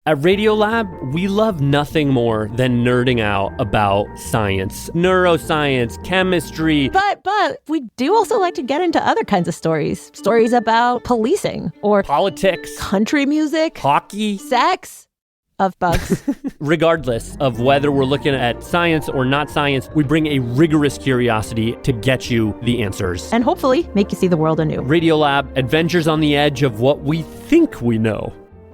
At Radiolab, we love nothing more than nerding out about science, neuroscience, chemistry. But we do also like to get into other kinds of stories. Stories about policing or Politics, country music, hockey, sex, of bugs. Regardless of whether we're looking at science or not science, we bring a rigorous curiosity to get you the answers. And hopefully make you see the world anew. Radiolab, adventures on the edge of what we think we know.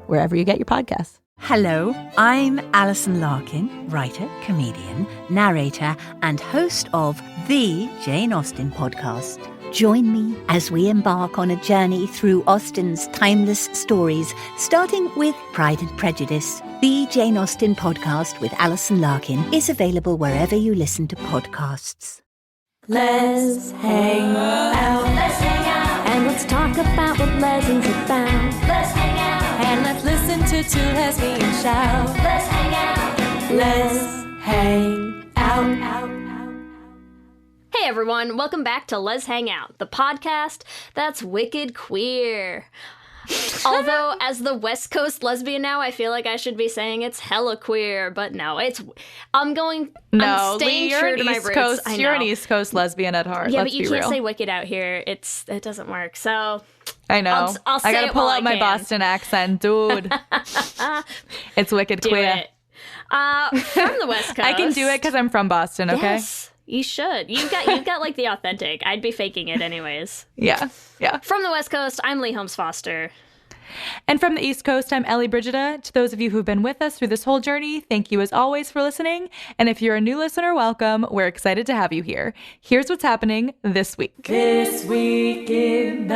Wherever you get your podcasts. Hello, I'm Alison Larkin, writer, comedian, narrator, and host of the Jane Austen podcast. Join me as we embark on a journey through Austen's timeless stories, starting with Pride and Prejudice. The Jane Austen podcast with Alison Larkin is available wherever you listen to podcasts. Let's hang out. Let's hang out. And let's talk about what legends are found. Let's hang out. And let's listen to two lesbians shout. Let's hang out. Let's hang out. Hey everyone, welcome back to Let's Hang Out, the podcast that's wicked queer. Although, as the West Coast lesbian now, I feel like I should be saying it's hella queer, but no, I'm staying true to my roots. You're an East Coast lesbian at heart. Yeah, Let's but you be can't real. say wicked out here. It doesn't work. So I know. I'll say I gotta it pull while out my can. Boston accent, dude. It's wicked Do queer. it. From the West Coast. I can do it because I'm from Boston. Okay. Yes, you should. You've got like the authentic. I'd be faking it anyways. Yeah. From the West Coast, I'm Lee Holmes Foster. And from the East Coast, I'm Ellie Brigida. To those of you who've been with us through this whole journey, thank you as always for listening. And if you're a new listener, welcome. We're excited to have you here. Here's what's happening this week. This week in the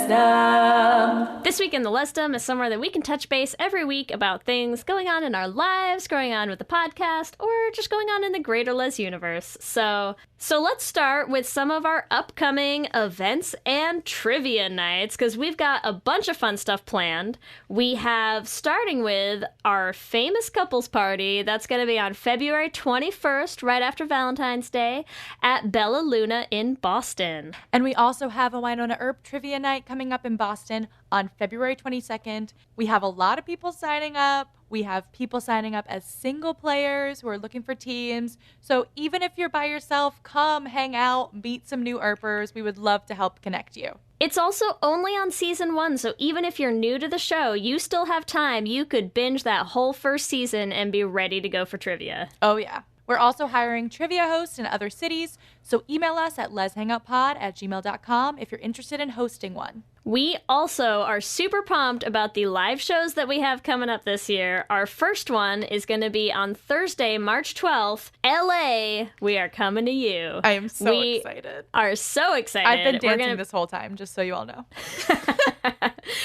Lesdom. This week in the Lesdom is somewhere that we can touch base every week about things going on in our lives, going on with the podcast, or just going on in the greater Les universe. So let's start with some of our upcoming events and trivia nights, because we've got a bunch of fun stuff planned. We have, starting with our famous couples party, that's going to be on February 21st, right after Valentine's Day, at Bella Luna in Boston. And we also have a Winona Earp trivia night coming up in Boston on February 22nd. We have a lot of people signing up. We have people signing up as single players who are looking for teams. So even if you're by yourself, come hang out, meet some new Earpers. We would love to help connect you. It's also only on season 1, so even if you're new to the show, you still have time. You could binge that whole first season and be ready to go for trivia. Oh, yeah. We're also hiring trivia hosts in other cities, so email us at leshangoutpod@gmail.com if you're interested in hosting one. We also are super pumped about the live shows that we have coming up this year. Our first one is going to be on Thursday, March 12th. LA, we are coming to you. I am so excited. Are so excited. I've been dancing this whole time, just so you all know.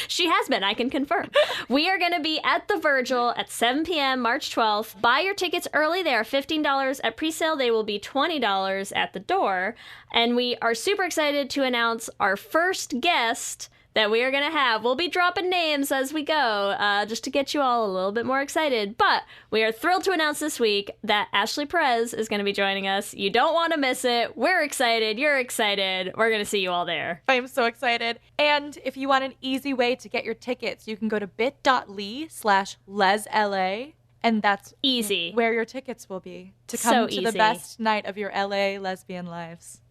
She has been, I can confirm. We are going to be at the Virgil at 7 p.m. March 12th. Buy your tickets early. They are $15 at presale. They will be $20 at the door. And we are super excited to announce our first guest that we are going to have. We'll be dropping names as we go, just to get you all a little bit more excited. But we are thrilled to announce this week that Ashley Perez is going to be joining us. You don't want to miss it. We're excited. You're excited. We're going to see you all there. I am so excited. And if you want an easy way to get your tickets, you can go to bit.ly/LesLA. And that's easy where your tickets will be to come to the best night of your LA lesbian lives.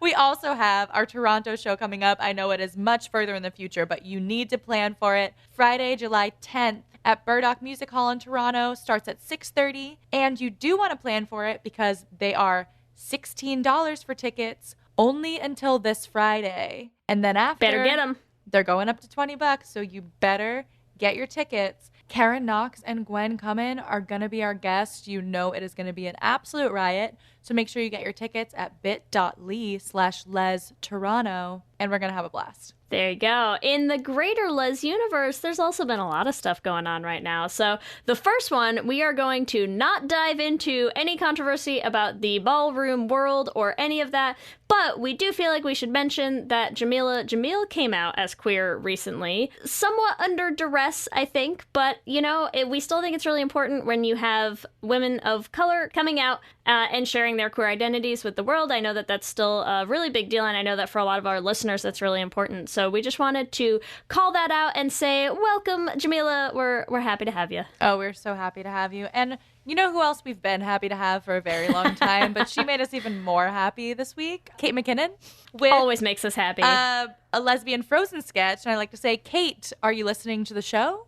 We also have our Toronto show coming up. I know it is much further in the future, but you need to plan for it. Friday, July 10th at Burdock Music Hall in Toronto. Starts at 6:30. And you do want to plan for it because they are $16 for tickets only until this Friday. And then after, better get them. They're going up to $20, so you better get your tickets. Karen Knox and Gwen Cummin are going to be our guests. You know it is going to be an absolute riot. So make sure you get your tickets at bit.ly/LesToronto, and we're going to have a blast. There you go. In the greater Les universe, there's also been a lot of stuff going on right now. So the first one, we are going to not dive into any controversy about the ballroom world or any of that, but we do feel like we should mention that Jamila Jamil came out as queer recently, somewhat under duress, I think, but, you know, we still think it's really important when you have women of color coming out and sharing their queer identities with the world. I know that that's still a really big deal, and I know that for a lot of our listeners listeners that's really important. So we just wanted to call that out and say, welcome, Jamila. We're happy to have you. Oh, we're so happy to have you. And you know who else we've been happy to have for a very long time, but she made us even more happy this week? Kate McKinnon. With always makes us happy. A lesbian Frozen sketch. And I like to say, Kate, are you listening to the show?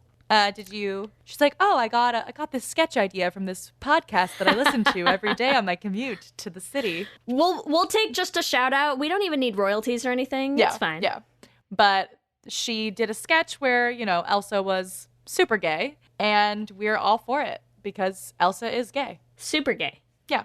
She's like, oh, I got this sketch idea from this podcast that I listen to every day on my commute to the city. We'll take just a shout out. We don't even need royalties or anything. Yeah, it's fine. Yeah. But she did a sketch where, Elsa was super gay, and we're all for it because Elsa is gay. Super gay. Yeah.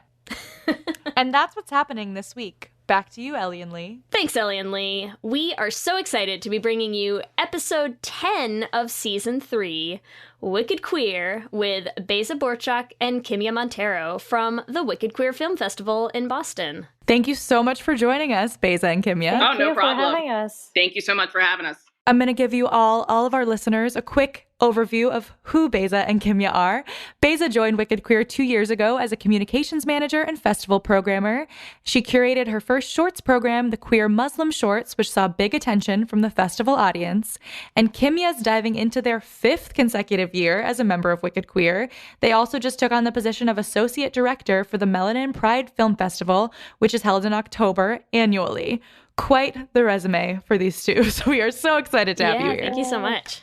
And that's what's happening this week. Back to you, Ellie and Lee. Thanks, Ellie and Lee. We are so excited to be bringing you episode 10 of season 3, Wicked Queer, with Beza Borchak and Kimya Montero from the Wicked Queer Film Festival in Boston. Thank you so much for joining us, Beza and Kimya. Oh, no problem. For having us. Thank you so much for having us. I'm going to give you all of our listeners a quick overview of who Beza and Kimya are. Beza joined Wicked Queer 2 years ago as a communications manager and festival programmer. She curated her first shorts program, the Queer Muslim Shorts, which saw big attention from the festival audience. And Kimya's diving into their 5th consecutive year as a member of Wicked Queer. They also just took on the position of associate director for the Melanin Pride Film Festival, which is held in October annually. Quite the resume for these two. So we are so excited to have you here. Thank you so much.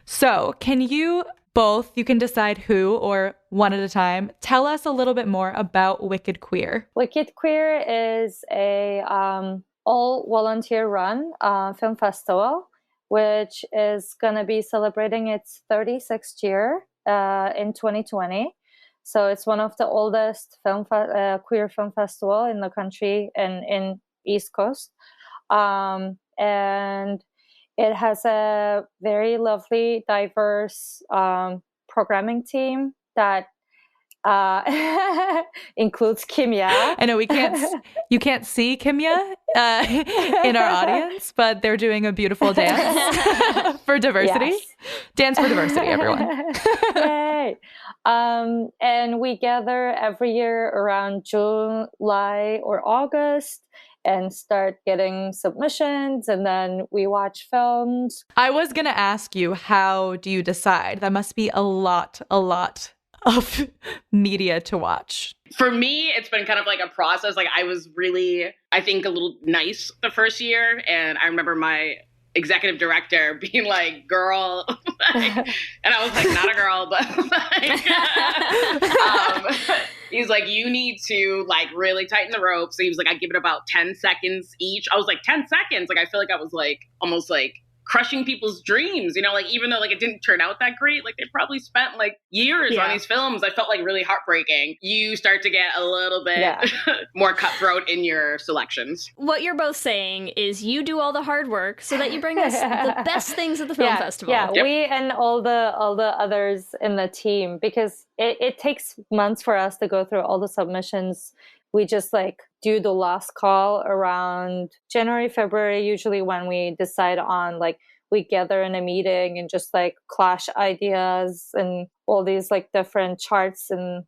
So can you both, you can decide who or one at a time, tell us a little bit more about Wicked Queer. Wicked Queer is a all volunteer run film festival, which is going to be celebrating its 36th year in 2020. So it's one of the oldest queer film festival in the country and in East Coast. And it has a very lovely, diverse programming team that includes Kimya. I know you can't see Kimya in our audience, but they're doing a beautiful dance for diversity. Yes. Dance for diversity, everyone. Yay. And we gather every year around July or August and start getting submissions, and then we watch films. I was going to ask you, how do you decide? That must be a lot of media to watch. For me, it's been kind of like a process. Like I was really, I think, a little nice the first year. And I remember my executive director being like, girl, and I was like, not a girl, but he's like, you need to like really tighten the rope. So he was like, I give it about 10 seconds each. I was like, 10 seconds? Like, I feel like I was like, almost like crushing people's dreams, like even though like it didn't turn out that great, like they probably spent like years on these films. I felt like really heartbreaking. You start to get a little bit more cutthroat in your selections. What you're both saying is you do all the hard work so that you bring us the best things at the film festival. Yeah, we and all the others in the team, because it takes months for us to go through all the submissions. We just like do the last call around January, February, usually when we decide on like we gather in a meeting and just like clash ideas and all these like different charts and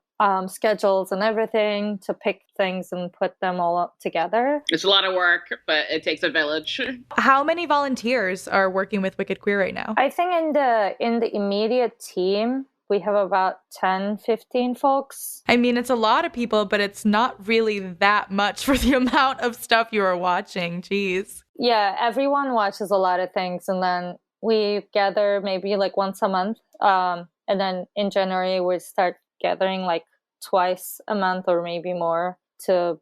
schedules and everything to pick things and put them all up together. It's a lot of work, but it takes a village. How many volunteers are working with Wicked Queer right now? I think in the immediate team, we have about 10, 15 folks. I mean, it's a lot of people, but it's not really that much for the amount of stuff you are watching. Jeez. Yeah, everyone watches a lot of things. And then we gather maybe like once a month. And then in January, we start gathering like twice a month or maybe more to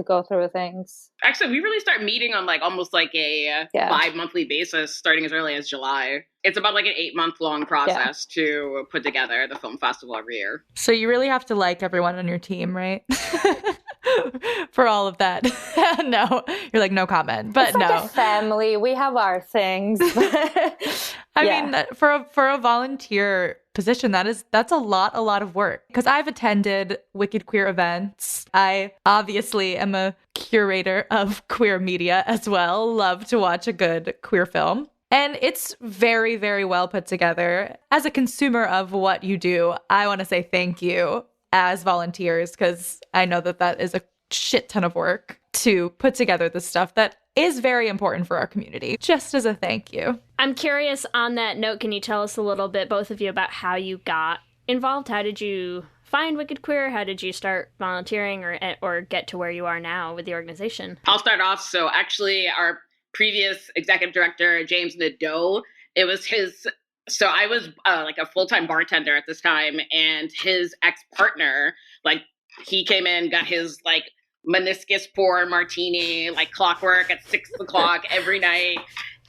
go through things. Actually, we really start meeting on like almost like a bi-monthly basis starting as early as July. It's about like an 8-month-long process to put together the film festival every year. So you really have to like everyone on your team, right? For all of that. No, you're like, no comment, but it's like a family. We have our things. I mean, for a volunteer position, that's a lot of work. Because I've attended Wicked Queer events. I obviously am a curator of queer media as well. Love to watch a good queer film. And it's very, very well put together. As a consumer of what you do, I want to say thank you as volunteers, because I know that is a shit ton of work to put together the stuff that is very important for our community, just as a thank you. I'm curious on that note, can you tell us a little bit, both of you, about how you got involved? How did you find Wicked Queer? How did you start volunteering or get to where you are now with the organization? I'll start off. So actually our previous executive director, James Nadeau, it was his, so I was like a full-time bartender at this time, and his ex-partner, like he came in, got his like meniscus pour martini, like clockwork at 6 o'clock every night.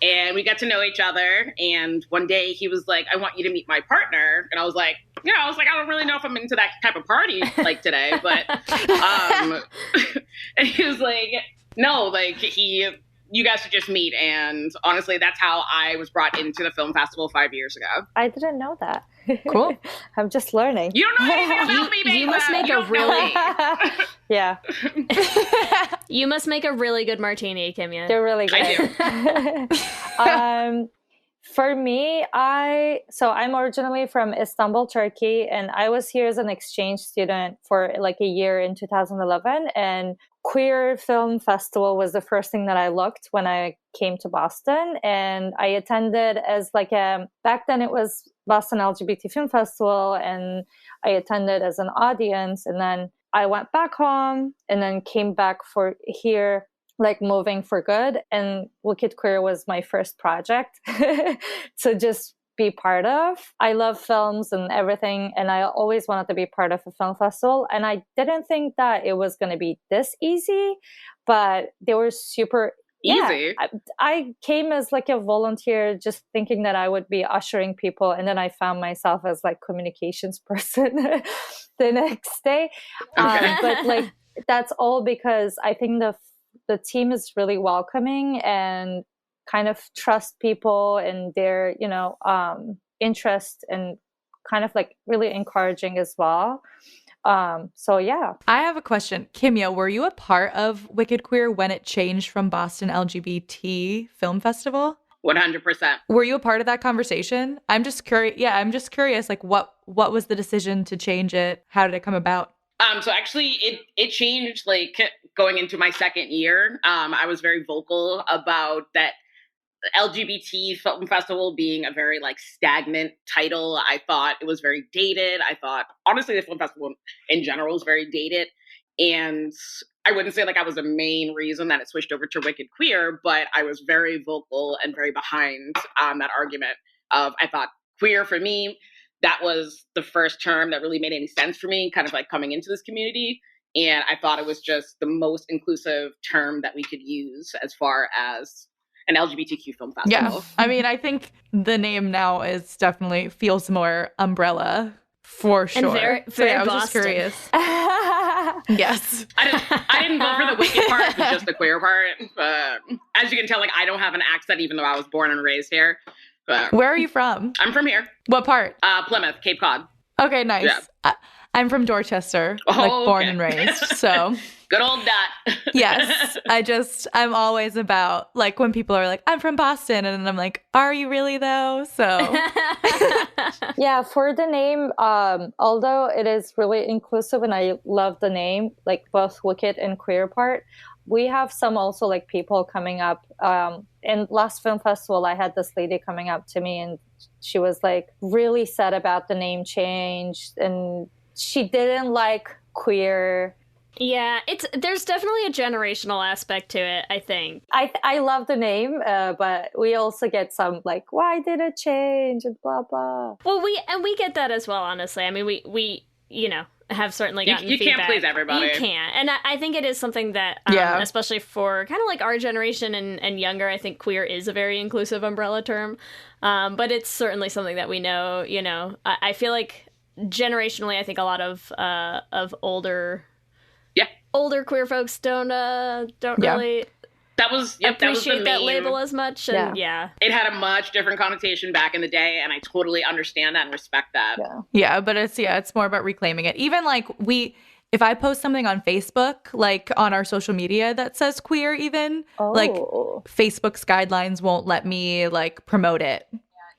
And we got to know each other. And one day he was like, I want you to meet my partner. And I was like, I don't really know if I'm into that type of party like today. But, and he was like, no, like you guys should just meet. And honestly, that's how I was brought into the film festival 5 years ago. I didn't know that. Cool. I'm just learning. You don't know anything about me, baby. You must make a really... Yeah. You must make a really good martini, Kimya. They're really good. I do. For me, I'm originally from Istanbul, Turkey, and I was here as an exchange student for like a year in 2011. And Queer Film Festival was the first thing that I looked when I came to Boston. And I attended as like back then it was Boston LGBT Film Festival, and I attended as an audience. And then I went back home and then came back for here, like moving for good. And Wicked Queer was my first project to just be part of. I love films and everything, and I always wanted to be part of a film festival. And I didn't think that it was going to be this easy, but they were super easy. Yeah, I came as like a volunteer, just thinking that I would be ushering people, and then I found myself as like communications person the next day. Okay. But like that's all because I think the team is really welcoming and kind of trust people and their interest, and kind of like really encouraging as well. So yeah. I have a question. Kimya, were you a part of Wicked Queer when it changed from Boston LGBT Film Festival? 100%. Were you a part of that conversation? I'm just curious. Yeah, I'm just curious. Like, what was the decision to change it? How did it come about? So actually, it changed like going into my second year. I was very vocal about that LGBT Film Festival being a very like stagnant title. I thought it was very dated. I thought honestly the film festival in general was very dated, and I wouldn't say like I was the main reason that it switched over to Wicked Queer, but I was very vocal and very behind that argument of I thought queer for me, that was the first term that really made any sense for me, kind of like coming into this community. And I thought it was just the most inclusive term that we could use as far as an LGBTQ film festival. Yeah. I mean, I think the name now is definitely feels more umbrella for sure. And very, so yeah, I was Boston. just curious. Yes. I didn't vote for the wicked part, but just the queer part. But as you can tell, like I don't have an accent, even though I was born and raised here. But where are you from? I'm from here. What part? Plymouth, Cape Cod. Okay, nice. Yeah. I'm from Dorchester, born and raised. So good old that. Yes. I'm always about like when people are like, I'm from Boston. And then I'm like, are you really though? So yeah, for the name, although it is really inclusive and I love the name, like both Wicked and Queer part, we have some also like people coming up. In last film festival, I had this lady coming up to me and she was like really sad about the name change and she didn't like queer. Yeah, there's definitely a generational aspect to it, I think. I love the name, but we also get some like, why did it change and blah blah. Well, we get that as well, honestly. I mean, we have certainly gotten you feedback. Can't please everybody. You can't. And I think it is something that, especially for kind of like our generation and younger, I think queer is a very inclusive umbrella term. But it's certainly something that we know, I feel like generationally, I think a lot of older queer folks don't really appreciate that label as much. And it had a much different connotation back in the day, and I totally understand that and respect that. Yeah, but it's more about reclaiming it. Even like if I post something on Facebook, like on our social media that says queer, even like Facebook's guidelines won't let me like promote it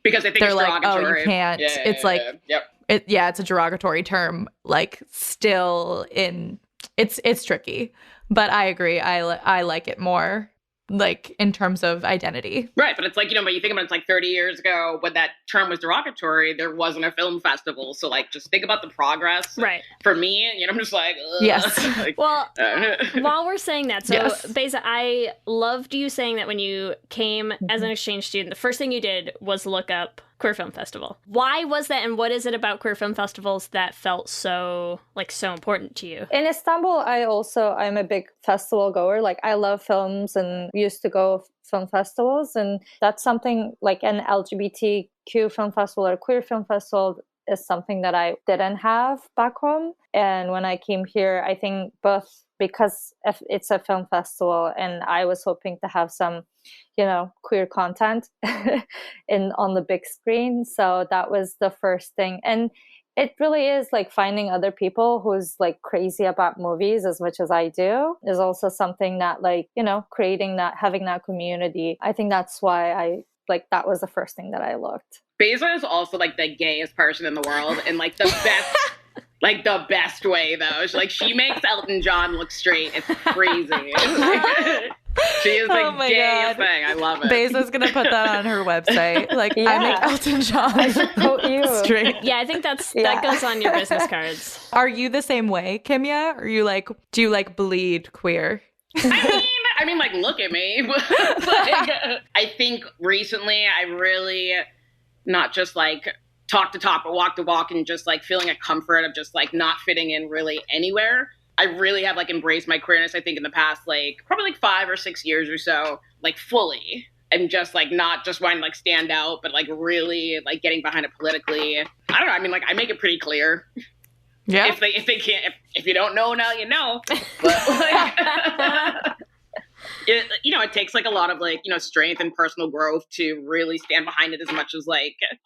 because they think it's derogatory. Oh, you can't. It's like it's a derogatory term. Like still in it's tricky, but I agree. I like it more like in terms of identity. Right. But it's like, but you think about it, it's like 30 years ago when that term was derogatory, there wasn't a film festival. So like, just think about the progress. Right. For me, I'm just like, ugh. Yes. Like, well, while we're saying that, so yes. Beza, I loved you saying that when you came as an exchange student, the first thing you did was look up Queer Film Festival. Why was that, and what is it about queer film festivals that felt so important to you? In Istanbul, I'm a big festival goer. Like, I love films and used to go film festivals, and that's something like an LGBTQ film festival or queer film festival is something that I didn't have back home. And when I came here, I think both because it's a film festival and I was hoping to have some, queer content on the big screen. So that was the first thing. And it really is like finding other people who's like crazy about movies as much as I do is also something that creating that, having that community. I think that's why that was the first thing that I looked. Beza is also like the gayest person in the world and like the best, like the best way though. She makes Elton John look straight. It's crazy. She is the gayest thing. I love it. Beza's going to put that on her website. Like, I make Elton John straight. Yeah, I think that goes on your business cards. Are you the same way, Kimya? Are you do you bleed queer? I mean, look at me. I think recently I really not just talk to talk, but walk to walk, and just feeling a comfort of just not fitting in really anywhere. I really have embraced my queerness, I think, in the past probably 5 or 6 years or so, fully. And just not just wanting to stand out, but really getting behind it politically. I don't know. I mean, I make it pretty clear. Yeah. If they can't, if you don't know now, you know. But it takes a lot of strength and personal growth to really stand behind it as much as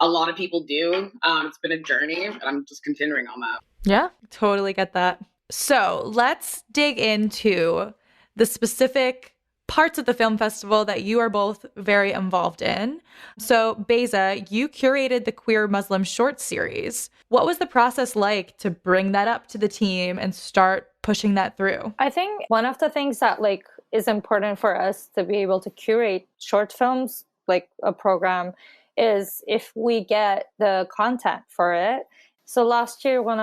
a lot of people do. It's been a journey, and I'm just continuing on that. Yeah, totally get that. So let's dig into the specific parts of the film festival that you are both very involved in. So Beza, you curated the Queer Muslim Short Series. What was the process like to bring that up to the team and start pushing that through? I think one of the things that is important for us to be able to curate short films, a program, is if we get the content for it. So last year, when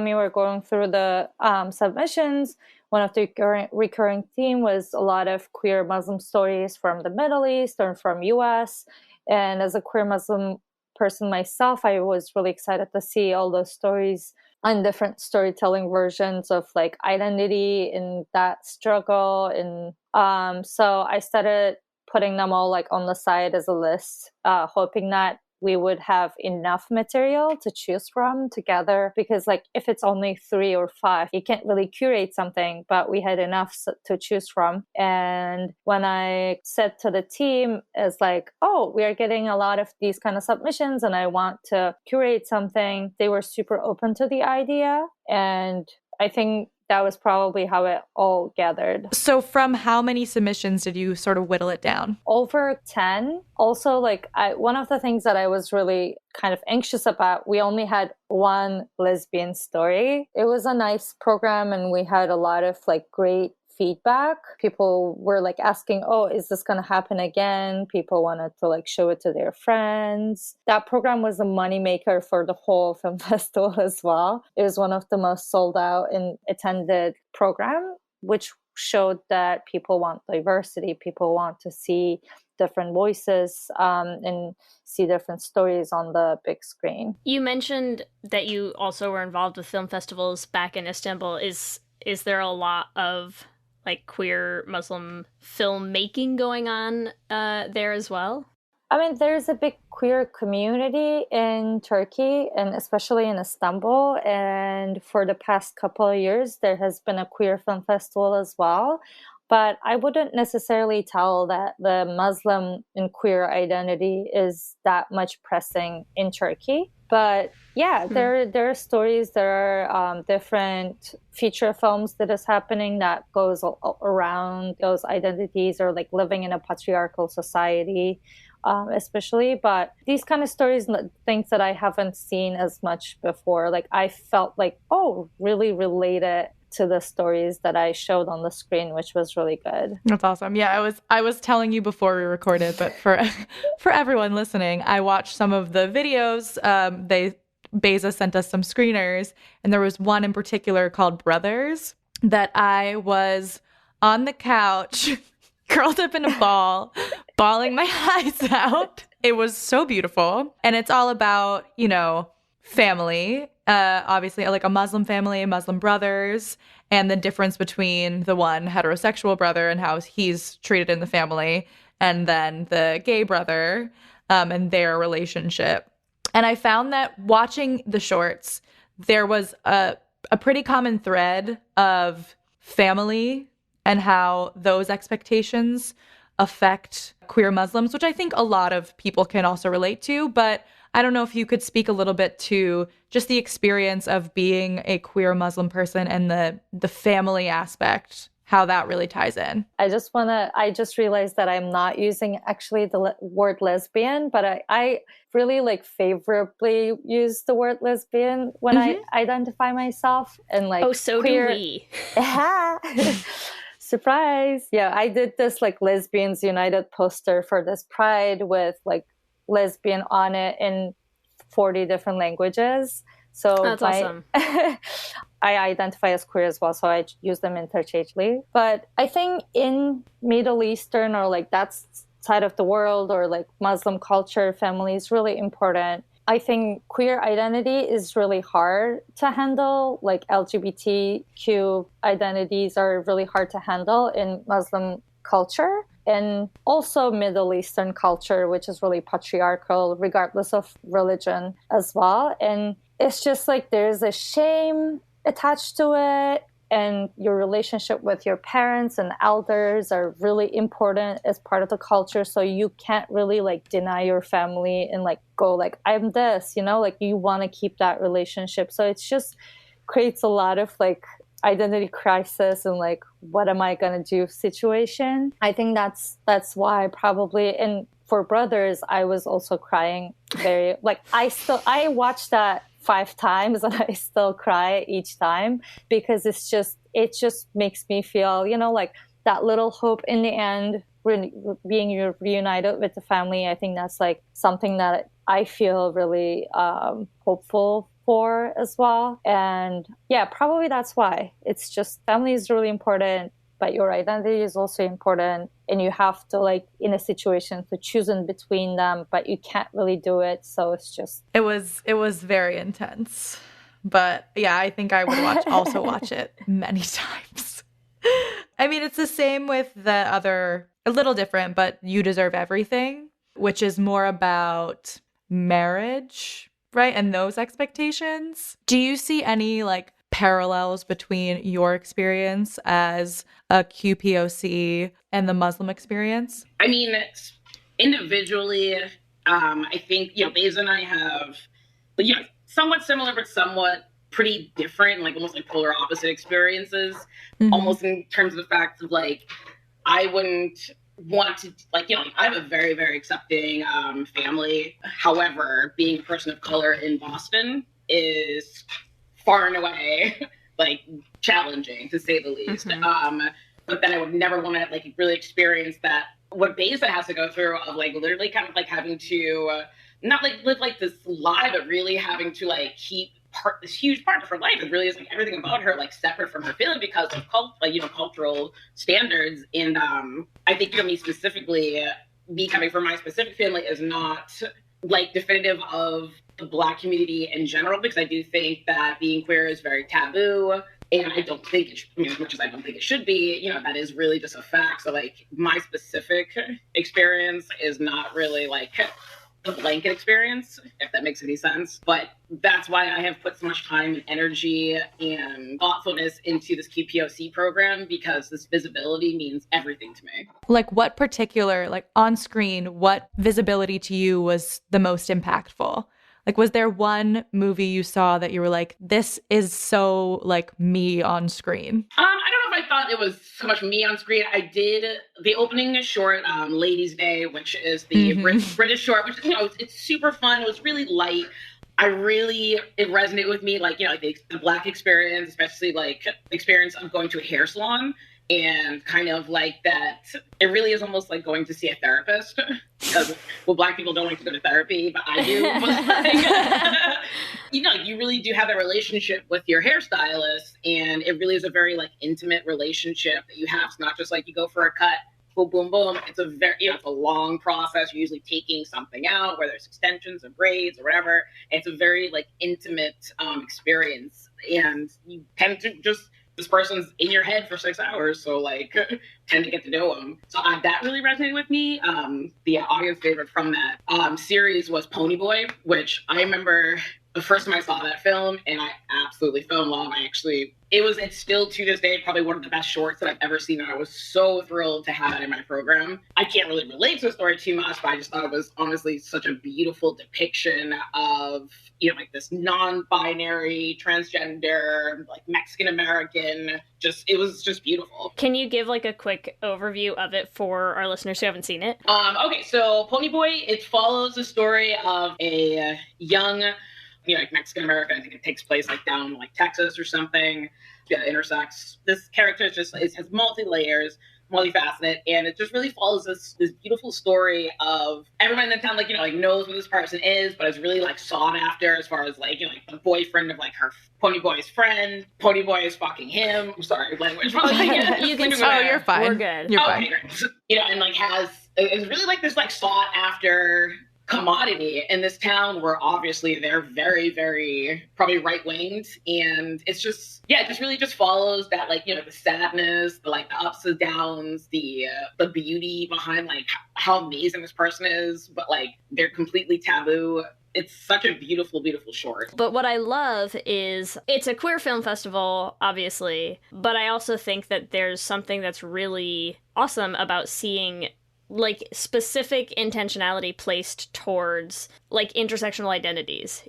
we were going through the submissions, one of the recurring theme was a lot of queer Muslim stories from the Middle East or from US. And as a queer Muslim person myself, I was really excited to see all those stories and different storytelling versions of identity in that struggle. And so I started putting them all on the side as a list, hoping that we would have enough material to choose from together, because if it's only 3 or 5, you can't really curate something, but we had enough to choose from. And when I said to the team, it's we are getting a lot of these kind of submissions and I want to curate something, they were super open to the idea. And I think that was probably how it all gathered. So from how many submissions did you sort of whittle it down? Over 10. Also, one of the things that I was really kind of anxious about, we only had one lesbian story. It was a nice program and we had a lot of great feedback. People were asking, oh, is this going to happen again? People wanted to show it to their friends. That program was a moneymaker for the whole film festival as well. It was one of the most sold out and attended program, which showed that people want diversity. People want to see different voices and see different stories on the big screen. You mentioned that you also were involved with film festivals back in Istanbul. Is there a lot of queer Muslim filmmaking going on there as well? I mean, there's a big queer community in Turkey and especially in Istanbul. And for the past couple of years, there has been a queer film festival as well. But I wouldn't necessarily tell that the Muslim and queer identity is that much pressing in Turkey. But yeah, there are stories, there are different feature films that is happening that goes around those identities or living in a patriarchal society, especially. But these kind of stories, things that I haven't seen as much before, I felt really related to the stories that I showed on the screen, which was really good. That's awesome. Yeah, I was telling you before we recorded, but for everyone listening, I watched some of the videos. Beza sent us some screeners, and there was one in particular called Brothers that I was on the couch, curled up in a ball, bawling my eyes out. It was so beautiful. And it's all about, family, obviously like a Muslim family, Muslim brothers, and the difference between the one heterosexual brother and how he's treated in the family, and then the gay brother and their relationship. And I found that watching the shorts, there was a pretty common thread of family and how those expectations affect queer Muslims, which I think a lot of people can also relate to. But I don't know if you could speak a little bit to just the experience of being a queer Muslim person and the family aspect, how that really ties in. I just realized that I'm not using actually the word lesbian, but I really like favorably use the word lesbian when I identify myself, and like, oh, so queer. Do we. Surprise. Yeah, I did this like Lesbians United poster for this Pride with like lesbian on it in 40 different languages. So that's awesome. I identify as queer as well, so I use them interchangeably. But I think in Middle Eastern or like that side of the world, or like Muslim culture, family is really important. I think queer identity is really hard to handle. Like LGBTQ identities are really hard to handle in Muslim culture, and also Middle Eastern culture, which is really patriarchal, regardless of religion as well. And it's just like there's a shame attached to it, and your relationship with your parents and elders are really important as part of the culture. So you can't really like deny your family and like go like, I'm this, like you want to keep that relationship. So it's just creates a lot of like identity crisis and like, what am I going to do situation. I think that's why probably. And for Brothers, I was also crying very, like I watched that 5 times and I still cry each time, because it just makes me feel, like that little hope in the end, being reunited with the family. I think that's like something that I feel really hopeful for as well. And yeah, probably that's why. It's just family is really important, but your identity is also important, and you have to like in a situation to choose in between them, but you can't really do it. So it's just it was very intense. But yeah, I think I would also watch it many times. I mean, it's the same with the other, a little different, but You Deserve Everything, which is more about marriage, right? And those expectations. Do you see any like parallels between your experience as a QPOC and the Muslim experience? I mean, individually, I think, Beza and I have, somewhat similar, but somewhat pretty different, like almost like polar opposite experiences, almost in terms of the fact of like, I wouldn't want to, like, I have a very, very accepting family. However, being a person of color in Boston is far and away like challenging, to say the least. But then I would never want to like really experience that, what Beza has to go through of like literally kind of like having to not like live like this lie, but really having to like keep this huge part of her life. It really is like everything about her like separate from her family because of cultural standards. And I think me specifically, me coming from my specific family is not like definitive of the Black community in general, because I do think that being queer is very taboo, and I don't think it should, as much as I don't think it should be, that is really just a fact. So like my specific experience is not really like a blanket experience, if that makes any sense. But that's why I have put so much time and energy and thoughtfulness into this QPOC program, because this visibility means everything to me. Like what particular, like on screen, what visibility to you was the most impactful? Like, was there one movie you saw that you were like, this is so like me on screen? I don't know if I thought it was so much me on screen. I did the opening short, Ladies' Day, which is the British short, which, it's super fun. It was really light. it resonated with me, like, like the Black experience, especially like the experience of going to a hair salon. And kind of like that, it really is almost like going to see a therapist, because Black people don't like to go to therapy, but I do. But like, you really do have a relationship with your hairstylist, and it really is a very like intimate relationship that you have. It's not just like you go for a cut, boom, boom, boom. It's a very, it's a long process. You're usually taking something out, whether it's extensions or braids or whatever. And it's a very like intimate experience, and you tend to just. This person's in your head for 6 hours, so like tend to get to know them. So that really resonated with me. The audience favorite from that series was Ponyboy, which I remember the first time I saw that film, and I absolutely fell in love. It's still to this day probably one of the best shorts that I've ever seen, and I was so thrilled to have it in my program. I can't really relate to the story too much, but I just thought it was honestly such a beautiful depiction of, like this non-binary, transgender, like Mexican American. It was just beautiful. Can you give like a quick overview of it for our listeners who haven't seen it? Okay, so Ponyboy, it follows the story of a young, like Mexican American. I think it takes place like down like Texas or something. Yeah, intersects. This character has multi-layers, multifaceted, and it just really follows this beautiful story of everyone in the town, like knows who this person is, but is really like sought after as far as like like the boyfriend of like her Ponyboy's friend. Ponyboy is fucking him. I'm sorry, language. You can. Oh, you're fine. We're good. You're fine. Great. And like is really like this like sought after commodity in this town, where obviously they're very, very probably right-winged, and it just really just follows that like the sadness, the like the ups and downs, the beauty behind like how amazing this person is, but like they're completely taboo. It's such a beautiful, beautiful short. But what I love is it's a queer film festival, obviously, but I also think that there's something that's really awesome about seeing like specific intentionality placed towards like intersectional identities,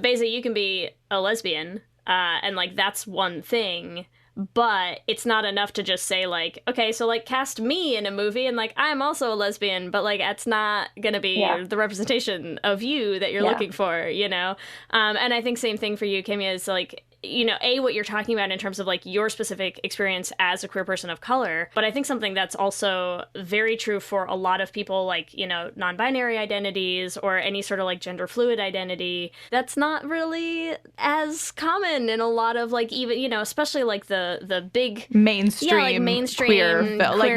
Basically, you can be a lesbian, and like that's one thing, but it's not enough to just say like, okay, so like cast me in a movie and like I'm also a lesbian, but like that's not gonna be the representation of you that you're looking for, And I think same thing for you, Kimya, is like, what you're talking about in terms of like your specific experience as a queer person of color. But I think something that's also very true for a lot of people, like, non-binary identities or any sort of like gender fluid identity, that's not really as common in a lot of like even, especially like the big mainstream queer mainstream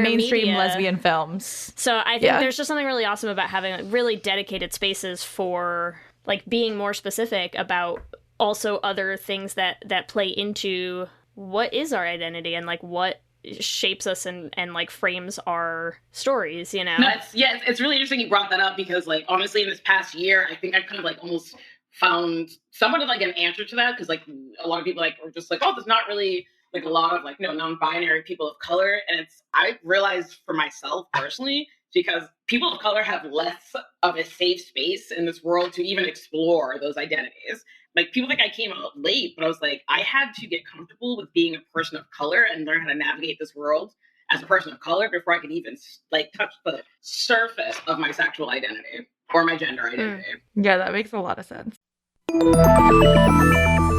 media. Lesbian films. So I think there's just something really awesome about having like, really dedicated spaces for like being more specific about also other things that play into what is our identity and like what shapes us and like frames our stories, No, it's really interesting you brought that up, because like honestly in this past year I think I've kind of like almost found somewhat of like an answer to that, because like a lot of people like are just like, oh, there's not really like a lot of like non-binary people of color, and I realized for myself personally, because people of color have less of a safe space in this world to even explore those identities. Like, people think I came out late, but I was like, I had to get comfortable with being a person of color and learn how to navigate this world as a person of color before I could even like touch the surface of my sexual identity or my gender identity. Yeah, that makes a lot of sense.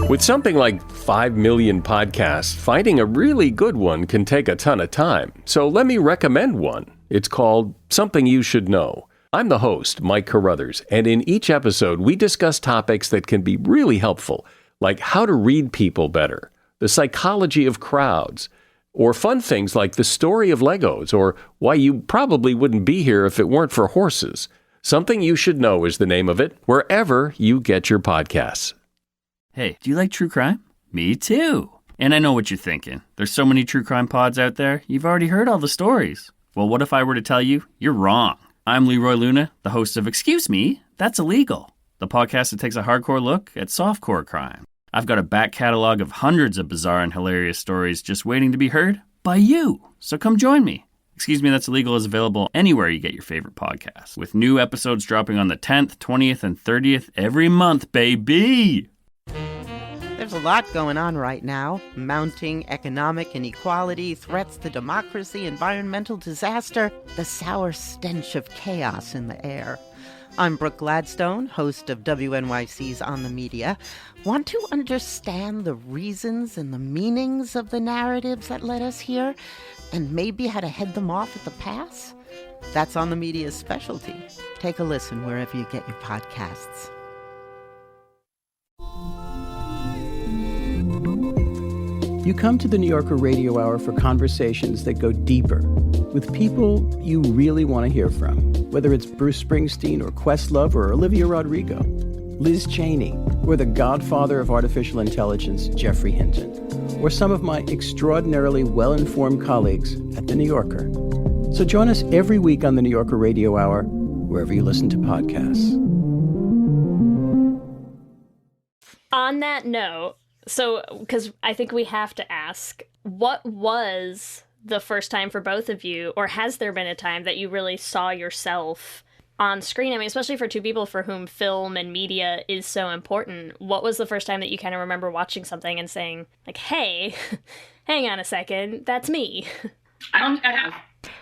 With something like 5 million podcasts, finding a really good one can take a ton of time. So let me recommend one. It's called Something You Should Know. I'm the host, Mike Carruthers, and in each episode, we discuss topics that can be really helpful, like how to read people better, the psychology of crowds, or fun things like the story of Legos, or why you probably wouldn't be here if it weren't for horses. Something You Should Know is the name of it, wherever you get your podcasts. Hey, do you like true crime? Me too. And I know what you're thinking. There's so many true crime pods out there, you've already heard all the stories. Well, what if I were to tell you you're wrong? I'm Leroy Luna, the host of Excuse Me, That's Illegal, the podcast that takes a hardcore look at softcore crime. I've got a back catalog of hundreds of bizarre and hilarious stories just waiting to be heard by you. So come join me. Excuse Me, That's Illegal is available anywhere you get your favorite podcasts, with new episodes dropping on the 10th, 20th, and 30th every month, baby! There's a lot going on right now. Mounting economic inequality, threats to democracy, environmental disaster, the sour stench of chaos in the air. I'm Brooke Gladstone, host of WNYC's On the Media. Want to understand the reasons and the meanings of the narratives that led us here, and maybe how to head them off at the pass? That's On the Media's specialty. Take a listen wherever you get your podcasts. You come to the New Yorker Radio Hour for conversations that go deeper with people you really want to hear from, whether it's Bruce Springsteen or Questlove or Olivia Rodrigo, Liz Cheney, or the godfather of artificial intelligence, Jeffrey Hinton, or some of my extraordinarily well-informed colleagues at The New Yorker. So join us every week on the New Yorker Radio Hour, wherever you listen to podcasts. On that note, so, because I think we have to ask, what was the first time for both of you, or has there been a time that you really saw yourself on screen? I mean, especially for two people for whom film and media is so important. What was the first time that you kind of remember watching something and saying, like, hey, hang on a second, that's me? I have.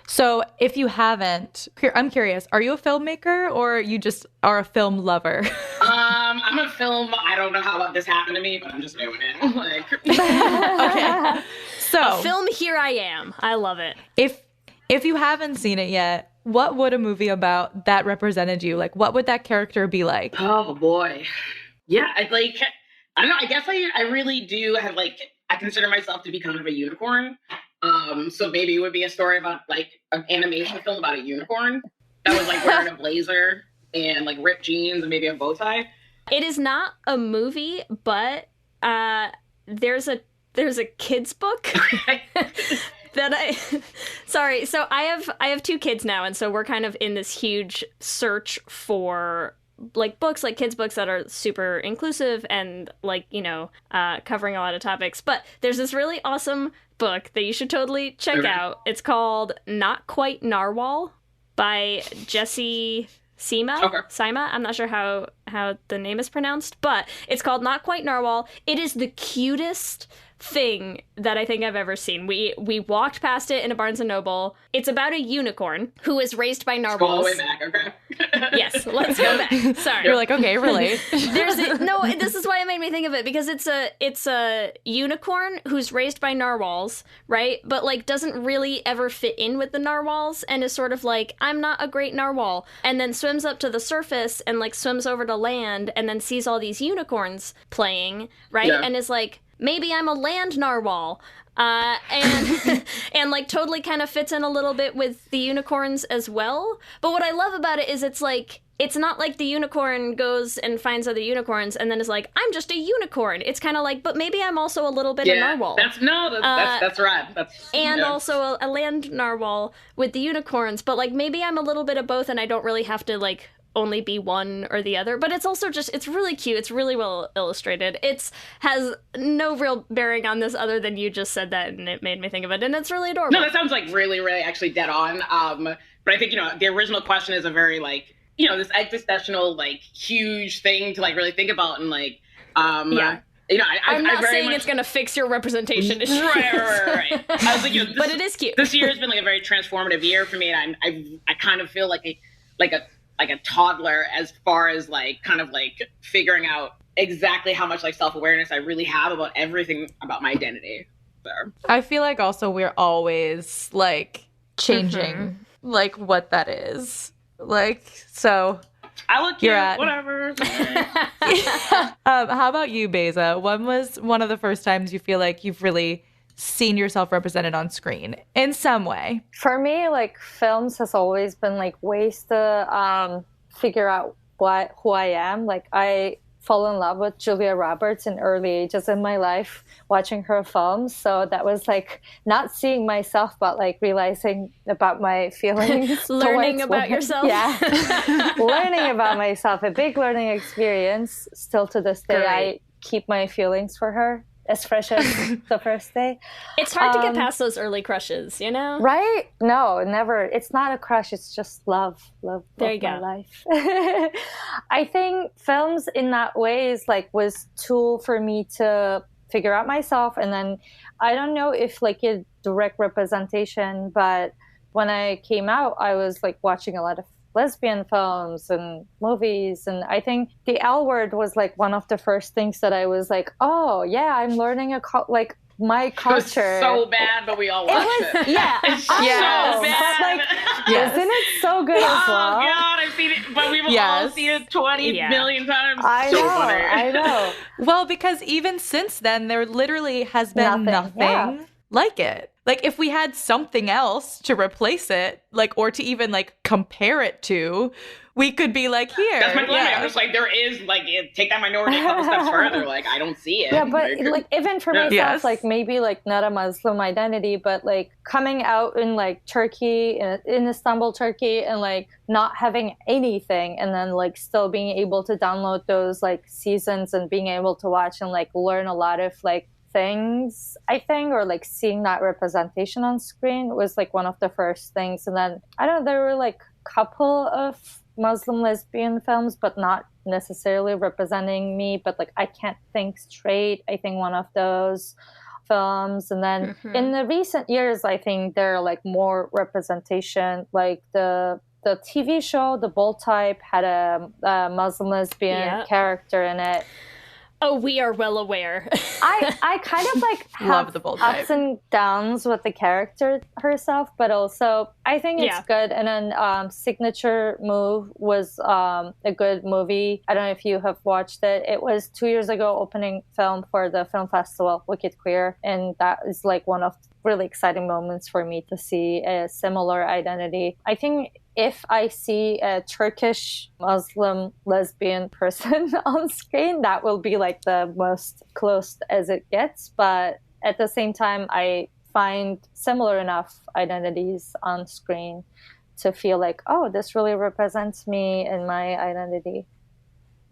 So if you haven't, I'm curious, are you a filmmaker or you just are a film lover? I'm a film, I don't know how this happened to me, but I'm just doing it. Like, okay. So a film, here I am. I love it. If you haven't seen it yet, what would a movie about that represented you? Like, what would that character be like? Oh boy. Yeah, I don't know, I guess I really do have I consider myself to be kind of a unicorn. So maybe it would be a story about an animation film about a unicorn that was wearing a blazer and ripped jeans and maybe a bow tie. It is not a movie, but there's a kid's book that sorry. So I have two kids now, and so we're kind of in this huge search for books, kids books that are super inclusive and covering a lot of topics. But there's this really awesome book that you should totally check out. It's called Not Quite Narwhal by Jesse Sima. Okay. Sima. I'm not sure how the name is pronounced, but it's called Not Quite Narwhal. It is the cutest thing that I think I've ever seen. We walked past it in a Barnes & Noble. It's about a unicorn who is raised by narwhals. All the way back, okay? Yes, let's go back. Sorry. You're like, okay, relate. No, this is why it made me think of it, because it's a unicorn who's raised by narwhals, right? But doesn't really ever fit in with the narwhals and is sort of I'm not a great narwhal, and then swims up to the surface and swims over to land and then sees all these unicorns playing, right? Yeah. And is maybe I'm a land narwhal. And totally kind of fits in a little bit with the unicorns as well. But what I love about it is it's not like the unicorn goes and finds other unicorns and then is I'm just a unicorn. It's kind of but maybe I'm also a little bit a narwhal. That's right. Also a land narwhal with the unicorns, but maybe I'm a little bit of both and I don't really have to only be one or the other. But it's also it's really cute. It's really well illustrated. It has no real bearing on this other than you just said that, and it made me think of it, and it's really adorable. No, that sounds really, really actually dead on. But I think, the original question is a very this existential huge thing to really think about and yeah. I'm not saying it's going to fix your representation issues. Right. I was but it is cute. This year has been a very transformative year for me, and I kind of feel like a toddler as far as figuring out exactly how much self-awareness I really have about everything about my identity. So I feel also we're always changing what that is. So I look cute, whatever. How about you, Beza? When was one of the first times you feel you've really seen yourself represented on screen in some way? For me, films has always been ways to figure out who I am. I fall in love with Julia Roberts in early ages in my life, watching her films. So that was not seeing myself, but realizing about my feelings. Learning about yourself. Yeah. Learning about myself, a big learning experience. Still to this day, I keep my feelings for her as fresh as the first day. It's hard to get past those early crushes, Right? No, never. It's not a crush. It's just love. There you my go. Life. I think films in that way is was tool for me to figure out myself. And then I don't know if a direct representation, but when I came out, I was watching a lot of lesbian films and movies. And I think the L word was like one of the first things that I was like, oh yeah, I'm learning like my culture. It was so bad, but we all watched it. Yeah, it's so bad. bad. But like, isn't it so good as well? Oh God, I've seen it, but we've all seen it 20 million times. I know. Well, because even since then, there literally has been nothing like it. Like, if we had something else to replace it, like, or to even like compare it to, we could be like, here. That's my point. I'm just like, there is like, take that minority a couple steps further. Like, I don't see it. Yeah, but like even for myself, like maybe like not a Muslim identity, but like coming out in like Turkey, in Istanbul, Turkey, and like not having anything, and then like still being able to download those like seasons and being able to watch and like learn a lot of like things, I think, or like seeing that representation on screen was like one of the first things. And then I don't know, there were like a couple of Muslim lesbian films, but not necessarily representing me, but like I Can't Think Straight, I think one of those films. And then in the recent years, I think there are like more representation, like the TV show The Bold Type had a Muslim lesbian character in it. Oh, we are well aware. I kind of like have ups and downs with the character herself, but also I think it's good. And then Signature Move was a good movie. I don't know if you have watched it. It was 2 years ago, opening film for the film festival, Wicked Queer. And that is like one of really exciting moments for me to see a similar identity. I think if I see a Turkish Muslim lesbian person on screen, that will be like the most close as it gets. But at the same time, I find similar enough identities on screen to feel like, oh, this really represents me and my identity.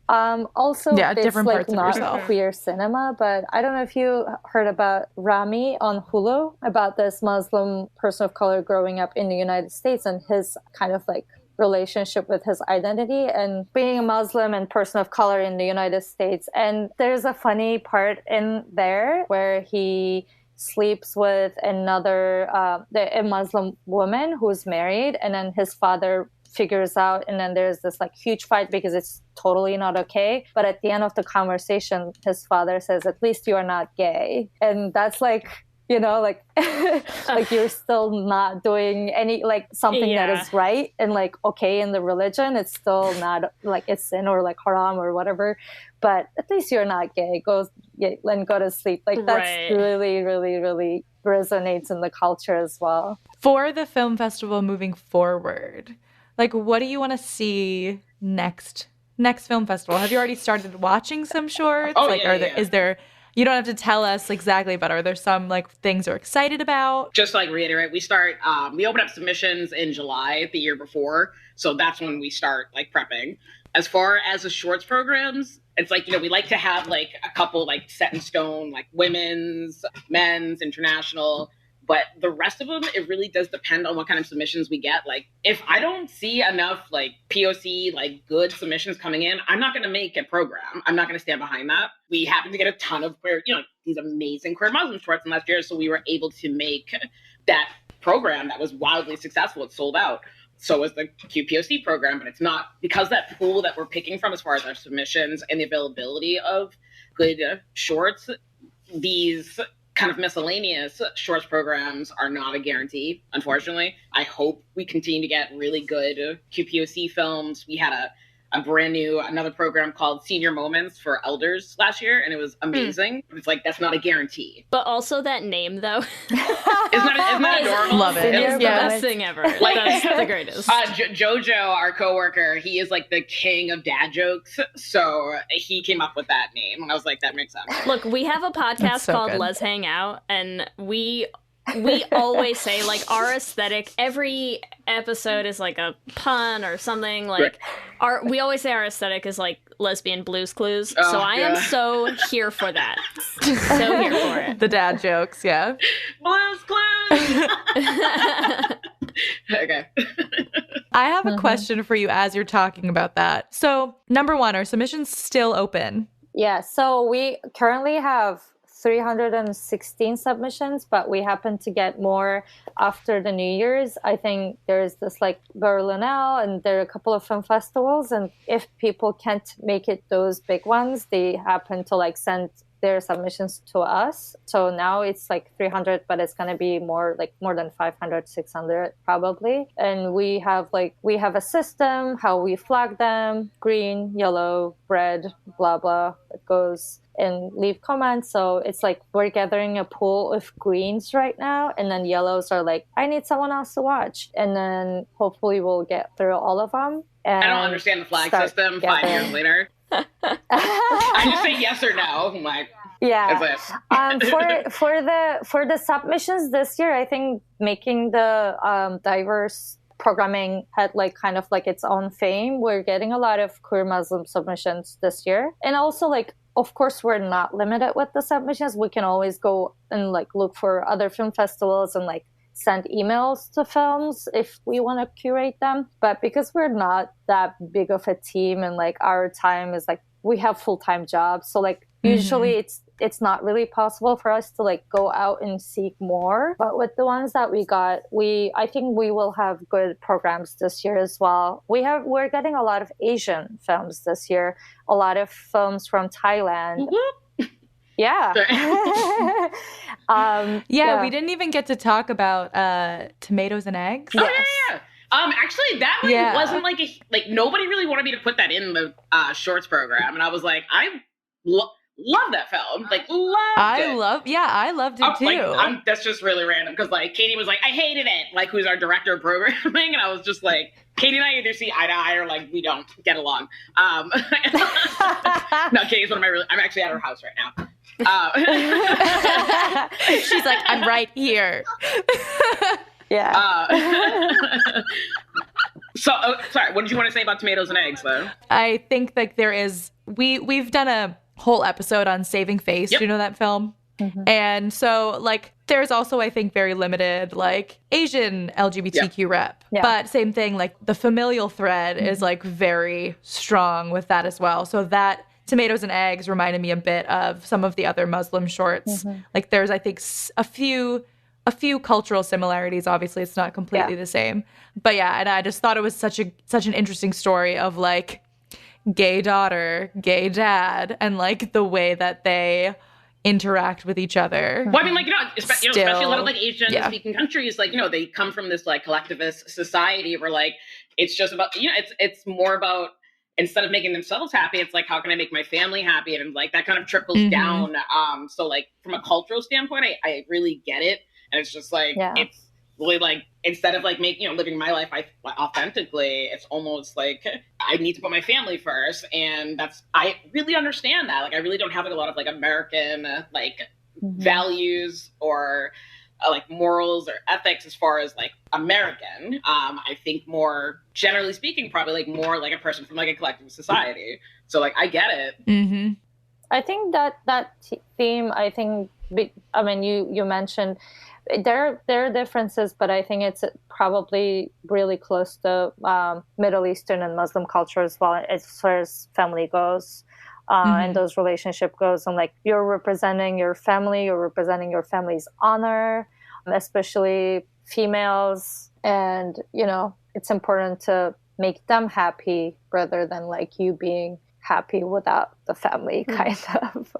Also, it's different like parts of not yourself. queer cinema, but I don't know if you heard about Rami on Hulu, about this Muslim person of color growing up in the United States and his kind of like relationship with his identity and being a Muslim and person of color in the United States. And there's a funny part in there where he sleeps with another a Muslim woman who's married, and then his father figures out, and then there's this like huge fight because it's totally not okay. But at the end of the conversation, his father says, "At least you are not gay." And that's like, you know, like like you're still not doing any like something that is right and like okay in the religion. It's still not like it's sin or like haram or whatever, but at least you're not gay. Go to sleep. Like that's really, really, really resonates in the culture as well. For the film festival moving forward, like, what do you want to see next film festival? Have you already started watching some shorts? Oh, like, is there? You don't have to tell us exactly, but are there some like things you're excited about? Just to, like, reiterate, we open up submissions in July the year before, so that's when we start like prepping. As far as the shorts programs, it's like, you know, we like to have like a couple like set in stone, like women's, men's, international. But the rest of them, it really does depend on what kind of submissions we get. Like, if I don't see enough, like, POC, like, good submissions coming in, I'm not going to make a program. I'm not going to stand behind that. We happen to get a ton of queer, you know, these amazing queer Muslim shorts in last year, so we were able to make that program that was wildly successful. It sold out. So was the QPOC program, but it's not, because that pool that we're picking from as far as our submissions and the availability of good shorts, these kind of miscellaneous shorts programs are not a guarantee, unfortunately. I hope we continue to get really good QPOC films. We had another program called Senior Moments for Elders last year, and it was amazing. But it's like, that's not a guarantee. But also that name, though. Isn't that adorable? Love it. It's the best thing ever. Like, that's the greatest. Jojo, our coworker, he is like the king of dad jokes. So he came up with that name. And I was like, that makes sense. Look, we have a podcast called good. Let's Hang Out, and we always say, like, our aesthetic, every episode is like a pun or something. Like, we always say our aesthetic is like lesbian Blues Clues. Oh, so I am so here for that. So here for it. The dad jokes, yeah. Blues Clues! Okay. I have a question for you as you're talking about that. So, number one, are submissions still open? Yeah, so we currently have 316 submissions, but we happen to get more after the New Year's. I think there's this like Berlinale, and there are a couple of film festivals. And if people can't make it those big ones, they happen to like send their submissions to us. So now it's like 300, but it's going to be more than 500, 600 probably. And we have a system, how we flag them, green, yellow, red, blah, blah, it goes and leave comments. So it's like we're gathering a pool of greens right now, and then yellows are like, I need someone else to watch. And then hopefully we'll get through all of them. And I don't understand the flag system 5 years later. I just say yes or no. I'm like, yeah. For the submissions this year, I think making the diverse programming had like kind of like its own fame. We're getting a lot of queer Muslim submissions this year, and also like, of course, we're not limited with the submissions. We can always go and like look for other film festivals and like send emails to films if we want to curate them. But because we're not that big of a team, and like our time is like, we have full-time jobs, so like usually it's not really possible for us to like go out and seek more. But with the ones that we got, I think we will have good programs this year as well. We're getting a lot of Asian films this year, a lot of films from Thailand. Mm-hmm. Yeah. We didn't even get to talk about Tomatoes and Eggs. Oh, yeah. Actually, that one wasn't like nobody really wanted me to put that in the shorts program, and I was like, I love that film. Like, I loved it too. That's just really random because like Katie was like, I hated it. Like, who's our director of programming, and I was just like, Katie and I either see eye to eye or like we don't get along. No, Katie's one of my I'm actually at her house right now. She's like, I'm right here. Yeah. Sorry, what did you want to say about Tomatoes and Eggs, though? I think like there is, we've done a whole episode on Saving Face. Yep. Do you know that film? Mm-hmm. And so like there's also, I think, very limited like Asian LGBTQ rep. Yeah. But same thing, like the familial thread is like very strong with that as well. So that Tomatoes and Eggs reminded me a bit of some of the other Muslim shorts. Mm-hmm. Like there's, I think, a few cultural similarities. Obviously, it's not completely the same. But yeah, and I just thought it was such an interesting story of like gay daughter, gay dad, and like the way that they interact with each other. Well, I mean, like, especially a lot of like Asian-speaking countries, like, they come from this like collectivist society where like it's just about, it's more about, instead of making themselves happy, it's like, how can I make my family happy? And like that kind of trickles down. So like from a cultural standpoint, I really get it. And it's just like, it's really like, instead of like living my life authentically, it's almost like I need to put my family first. And I really understand that. Like, I really don't have like a lot of like American values or like morals or ethics as far as like American. I think more generally speaking, probably like more like a person from like a collective society. So like, I get it. Mm-hmm. I think that theme, you mentioned there are differences, but I think it's probably really close to Middle Eastern and Muslim culture as well, as far as family goes, and those relationship goes. And like, you're representing your family, you're representing your family's honor, especially females, and it's important to make them happy rather than like you being happy without the family, kind of.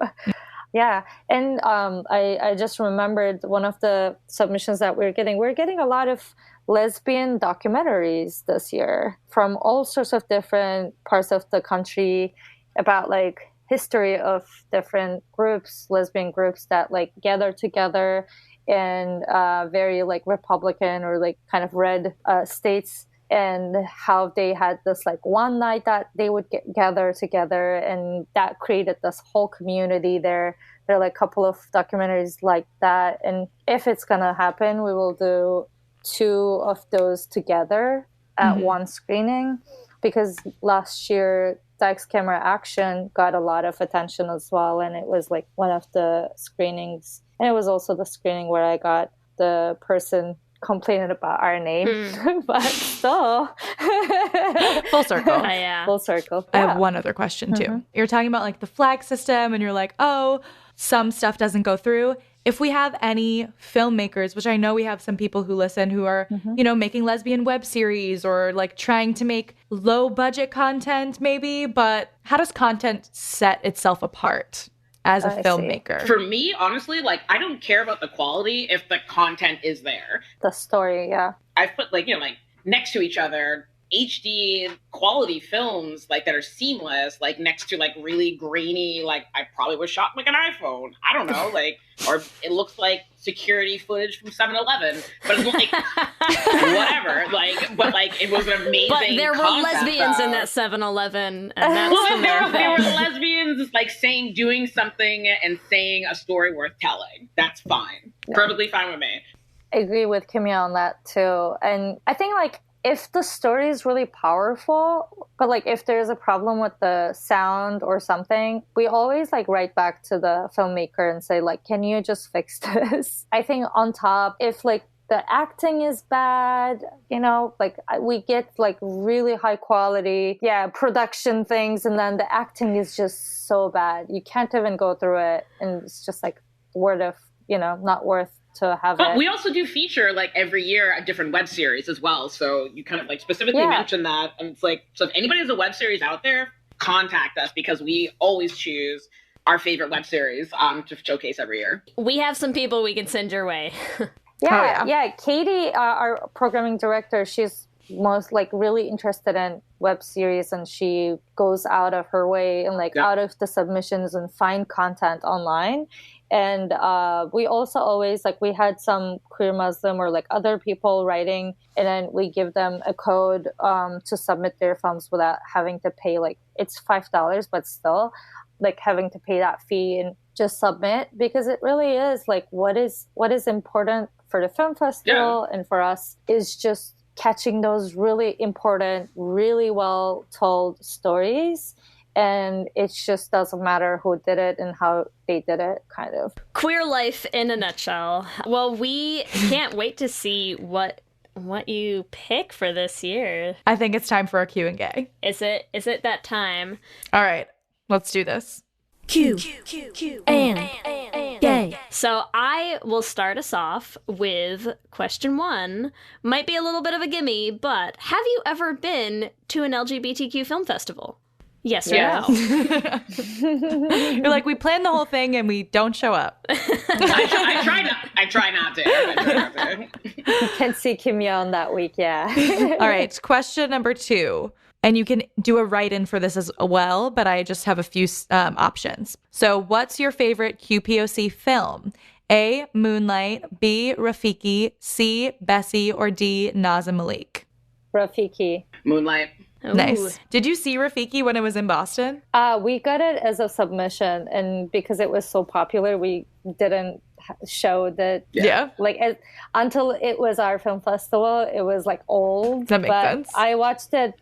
Yeah. And I just remembered one of the submissions that we're getting a lot of lesbian documentaries this year from all sorts of different parts of the country about like history of different groups, lesbian groups that like gather together in very like Republican or like kind of red states, and how they had this like one night that they would gather together, and that created this whole community there. There are like a couple of documentaries like that, and if it's gonna happen, we will do 2 of those together at one screening, because last year Dykes Camera Action got a lot of attention as well, and it was like one of the screenings, and it was also the screening where I got the person complaining about our name. But still full circle. Full circle. I have one other question too. You're talking about like the flag system, and you're like, oh, some stuff doesn't go through. If we have any filmmakers, which I know we have some people who listen who are, making lesbian web series or like trying to make low budget content maybe, but how does content set itself apart as a filmmaker? For me, honestly, like I don't care about the quality if the content is there. The story, yeah. I've put like next to each other HD quality films like that are seamless, like next to like really grainy, like I probably was shot like an iPhone. I don't know, like, or it looks like security footage from 7-Eleven, but it's like whatever, like, but like it was an amazing. But there were lesbians in that 7-Eleven, and that's the main there were thing. lesbians like doing something and saying a story worth telling. That's fine, perfectly fine with me. I agree with Kimya on that too, and I think like, if the story is really powerful, but like if there's a problem with the sound or something, we always like write back to the filmmaker and say like, can you just fix this? I think on top, if like the acting is bad, like we get like really high quality, production things, and then the acting is just so bad. You can't even go through it. And it's just like not worth to have but it. We also do feature like every year a different web series as well. So you kind of like specifically mentioned that. And it's like, so if anybody has a web series out there, contact us because we always choose our favorite web series to showcase every year. We have some people we can send your way. Yeah. Katie, our programming director, she's most like really interested in web series, and she goes out of her way and like out of the submissions and find content online. And we also always like we had some queer Muslim or like other people writing, and then we give them a code to submit their films without having to pay, like it's $5, but still like having to pay that fee and just submit, because it really is like what is important for the film festival and for us is just catching those really important, really well told stories. And it just doesn't matter who did it and how they did it, kind of. Queer life in a nutshell. Well, we can't wait to see what you pick for this year. I think it's time for a Q&A. Is it that time? All right, let's do this. Q and gay. So I will start us off with question 1. Might be a little bit of a gimme, but have you ever been to an LGBTQ film festival? Yes or no? You're like, we planned the whole thing and we don't show up. I try not to. You can see Kimya on that week, All right, question number 2. And you can do a write-in for this as well, but I just have a few options. So what's your favorite QPOC film? A, Moonlight, B, Rafiki, C, Bessie, or D, Naz and Malik? Rafiki. Moonlight. Ooh. Nice. Did you see Rafiki when it was in Boston? We got it as a submission, and because it was so popular, we didn't show that. Like until it was our film festival, it was like old. That makes sense. I watched it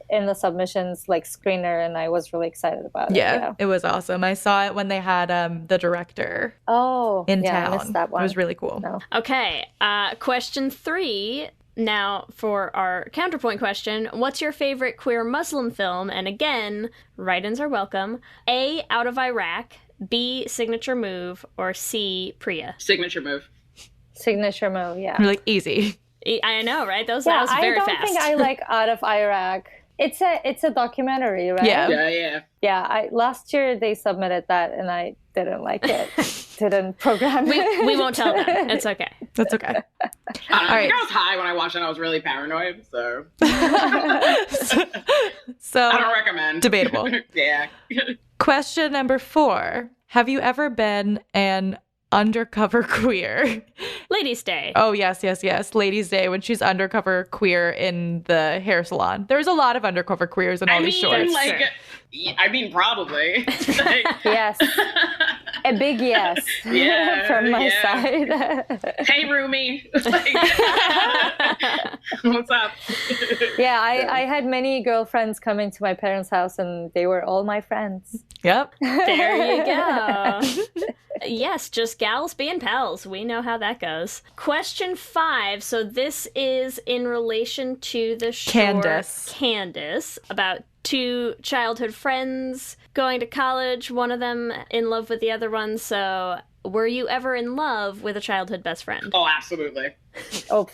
in the submissions like screener, and I was really excited about it. Yeah, it was awesome. I saw it when they had the director. In town. I missed that one. It was really cool. No. Okay, question 3. Now, for our counterpoint question, what's your favorite queer Muslim film? And again, write-ins are welcome. A, Out of Iraq, B, Signature Move, or C, Priya? Signature Move. Signature Move, yeah. Really easy. I know, right? That was very fast. I don't think I like Out of Iraq. It's a documentary, right? Yeah. Last year they submitted that, and I didn't like it. Didn't program it. We won't tell them. It's okay. That's okay. I think I was high when I watched it. I was really paranoid, so. So I don't recommend. Debatable. Yeah. Question number 4. Have you ever been an undercover queer? Ladies' Day. Oh, yes. Ladies' Day, when she's undercover queer in the hair salon. There's a lot of undercover queers in all these shorts. Probably. Yes. A big yes from my side. Hey, roomie. What's up? Yeah, I had many girlfriends coming to my parents' house, and they were all my friends. Yep. There you go. Yes, just gals being pals. We know how that goes. Question 5. So this is in relation to the short Candace, about 2 childhood friends going to college, one of them in love with the other one. So were you ever in love with a childhood best friend? Oh, absolutely. Of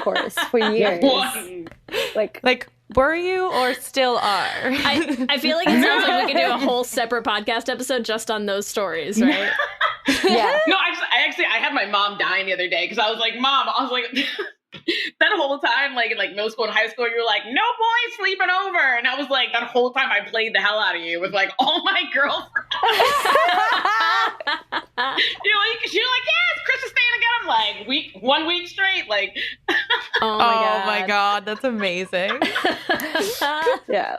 course, for years. Like, were you or still are? I feel like it sounds like we could do a whole separate podcast episode just on those stories, right? Yeah. No, I had my mom dying the other day because I was like, Mom, that whole time, like in middle school and high school, you were like, no boys sleeping over. And I was like, that whole time I played the hell out of you with like all my girlfriends. She's like, yes, Chris is staying again. I'm like, 1 week straight. Like, oh my God, that's amazing. Yeah.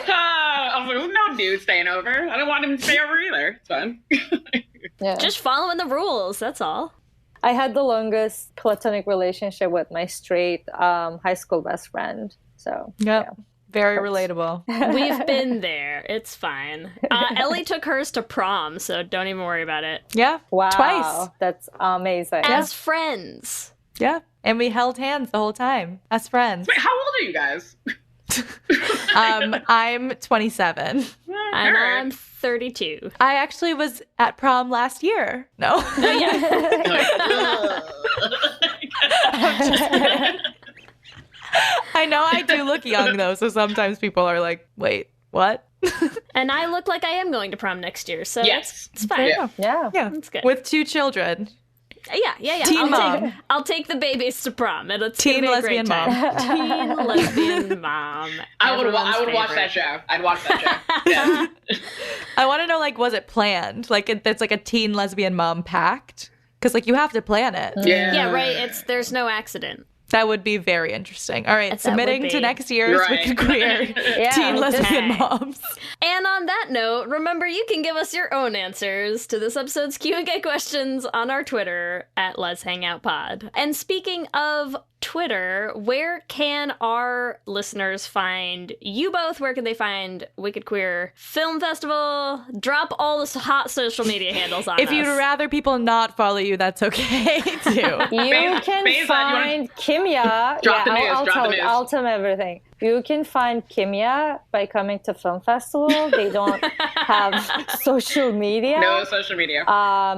I was like, no dude staying over. I don't want him to stay over either. It's fine. Yeah. Just following the rules, that's all. I had the longest platonic relationship with my straight high school best friend. So, yeah. Very relatable. We've been there. It's fine. Ellie took hers to prom, so don't even worry about it. Yeah. Wow. Twice. That's amazing. As friends. Yeah. And we held hands the whole time as friends. Wait, how old are you guys? I'm 27. And I'm 32. I actually was at prom last year. No. I'm just kidding. I know I do look young, though, so sometimes people are like, wait, what? And I look like I am going to prom next year, so yes. it's fine. Yeah. That's good. With 2 children. Yeah. Teen mom. I'll take the babies to prom. It's teen lesbian mom. Teen lesbian mom. I would watch that show. I'd watch that show. Yeah. I want to know, was it planned? It's like a teen lesbian mom pact? Because, you have to plan it. Yeah, right. There's no accident. That would be very interesting. All right, submitting to next year's Wicked Queer Teen Lesbian Moms. And on that note, remember you can give us your own answers to this episode's Q&A questions on our Twitter at Let's Hang Out Pod. And speaking of Twitter, where can our listeners find you both? Where can they find Wicked Queer Film Festival? Drop all the hot social media handles on us. If you'd rather people not follow you, that's okay too. You can find Kimya. Drop the news. I'll tell them everything. You can find Kimya by coming to film festival. They don't have social media. No social media.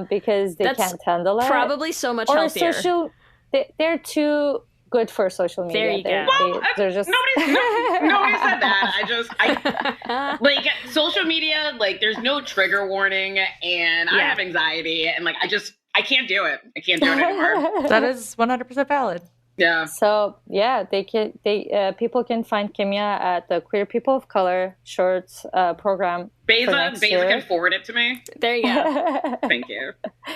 Because they can't handle it. Probably so much healthier. They're too good for social media. There you go. They're just nobody said that. Social media, there's no trigger warning, and I have anxiety, and I can't do it. I can't do it anymore. That is 100% valid. Yeah. So people can find Kimya at the Queer People of Color Shorts program. Beza can forward it to me. There you go. Thank you.